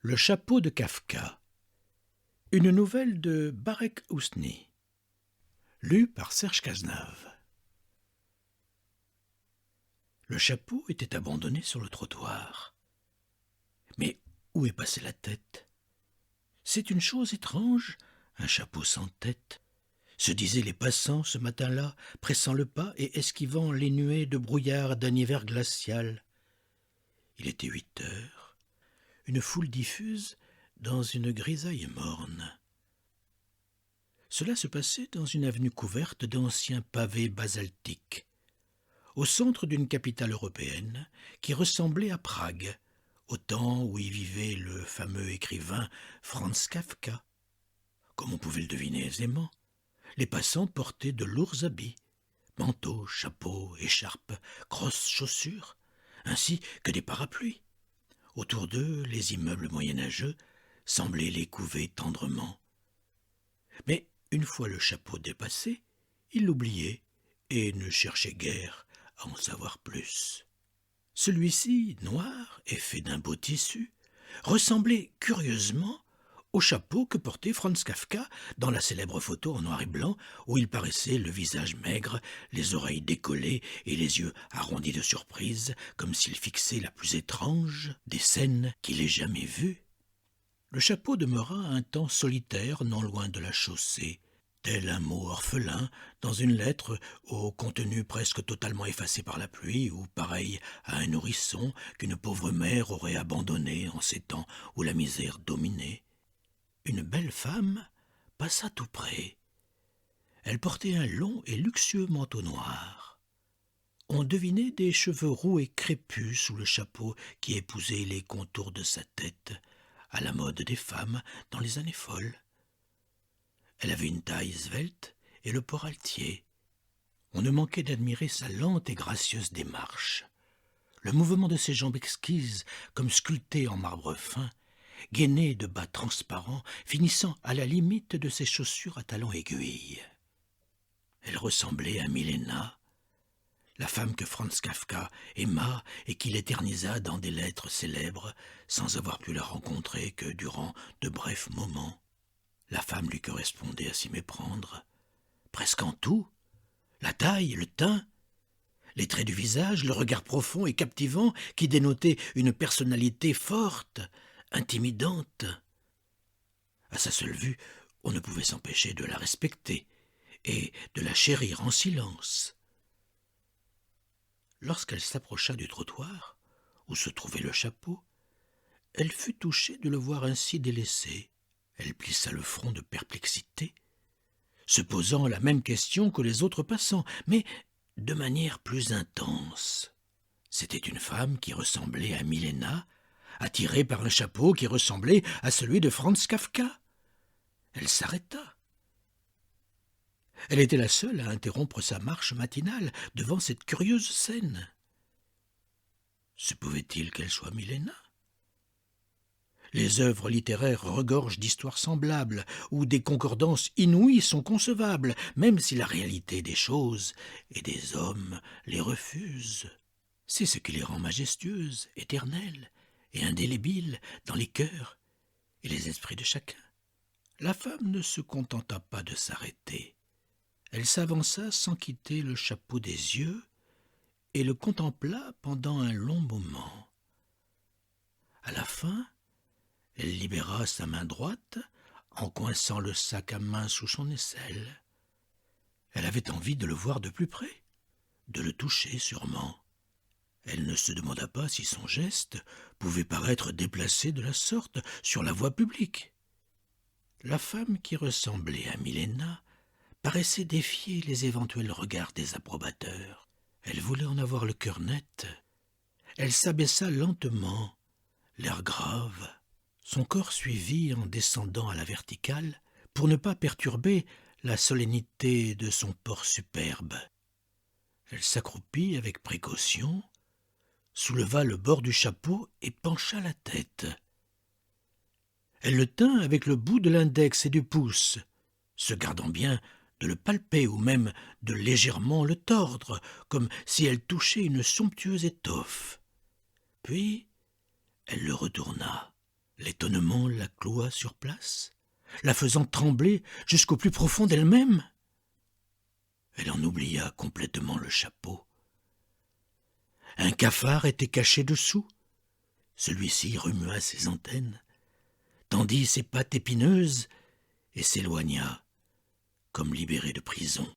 Le chapeau de Kafka. Une nouvelle de Barek Ousni. Lue par Serge Cazenave. Le chapeau était abandonné sur le trottoir. Mais où est passée la tête? C'est une chose étrange, un chapeau sans tête, se disaient les passants ce matin-là, pressant le pas et esquivant les nuées de brouillard d'un hiver glacial. Il était 8 heures. Une foule diffuse dans une grisaille morne. Cela se passait dans une avenue couverte d'anciens pavés basaltiques, au centre d'une capitale européenne qui ressemblait à Prague, au temps où y vivait le fameux écrivain Franz Kafka. Comme on pouvait le deviner aisément, les passants portaient de lourds habits, manteaux, chapeaux, écharpes, grosses chaussures, ainsi que des parapluies. Autour d'eux, les immeubles moyenâgeux semblaient les couver tendrement. Mais une fois le chapeau dépassé, ils l'oubliaient et ne cherchaient guère à en savoir plus. Celui-ci, noir et fait d'un beau tissu, ressemblait curieusement au chapeau que portait Franz Kafka dans la célèbre photo en noir et blanc où il paraissait le visage maigre, les oreilles décollées et les yeux arrondis de surprise, comme s'il fixait la plus étrange des scènes qu'il ait jamais vues. Le chapeau demeura un temps solitaire non loin de la chaussée, tel un mot orphelin dans une lettre au contenu presque totalement effacé par la pluie ou pareil à un nourrisson qu'une pauvre mère aurait abandonné en ces temps où la misère dominait. Une belle femme passa tout près. Elle portait un long et luxueux manteau noir. On devinait des cheveux roux et crépus sous le chapeau qui épousait les contours de sa tête, à la mode des femmes dans les années folles. Elle avait une taille svelte et le port altier. On ne manquait d'admirer sa lente et gracieuse démarche. Le mouvement de ses jambes exquises, comme sculptées en marbre fin, gainées de bas transparents, finissant à la limite de ses chaussures à talons aiguilles. Elle ressemblait à Milena, la femme que Franz Kafka aima et qu'il éternisa dans des lettres célèbres, sans avoir pu la rencontrer que durant de brefs moments. La femme lui correspondait à s'y méprendre, presque en tout, la taille, le teint, les traits du visage, le regard profond et captivant qui dénotait une personnalité forte, intimidante. À sa seule vue, on ne pouvait s'empêcher de la respecter et de la chérir en silence. Lorsqu'elle s'approcha du trottoir, où se trouvait le chapeau, elle fut touchée de le voir ainsi délaissé. Elle plissa le front de perplexité, se posant la même question que les autres passants, mais de manière plus intense. C'était une femme qui ressemblait à Milena, attirée par un chapeau qui ressemblait à celui de Franz Kafka. Elle s'arrêta. Elle était la seule à interrompre sa marche matinale devant cette curieuse scène. Se pouvait-il qu'elle soit Milena? Les œuvres littéraires regorgent d'histoires semblables, où des concordances inouïes sont concevables, même si la réalité des choses et des hommes les refuse. C'est ce qui les rend majestueuses, éternelles et indélébiles dans les cœurs et les esprits de chacun. La femme ne se contenta pas de s'arrêter. Elle s'avança sans quitter le chapeau des yeux et le contempla pendant un long moment. À la fin, elle libéra sa main droite en coinçant le sac à main sous son aisselle. Elle avait envie de le voir de plus près, de le toucher sûrement. Elle ne se demanda pas si son geste pouvait paraître déplacé de la sorte sur la voie publique. La femme qui ressemblait à Milena paraissait défier les éventuels regards des approbateurs. Elle voulait en avoir le cœur net. Elle s'abaissa lentement, l'air grave. Son corps suivit en descendant à la verticale pour ne pas perturber la solennité de son port superbe. Elle s'accroupit avec précaution, souleva le bord du chapeau et pencha la tête. Elle le tint avec le bout de l'index et du pouce, se gardant bien de le palper ou même de légèrement le tordre, comme si elle touchait une somptueuse étoffe. Puis elle le retourna. L'étonnement la cloua sur place, la faisant trembler jusqu'au plus profond d'elle-même. Elle en oublia complètement le chapeau. Un cafard était caché dessous. Celui-ci remua ses antennes, tendit ses pattes épineuses et s'éloigna comme libéré de prison.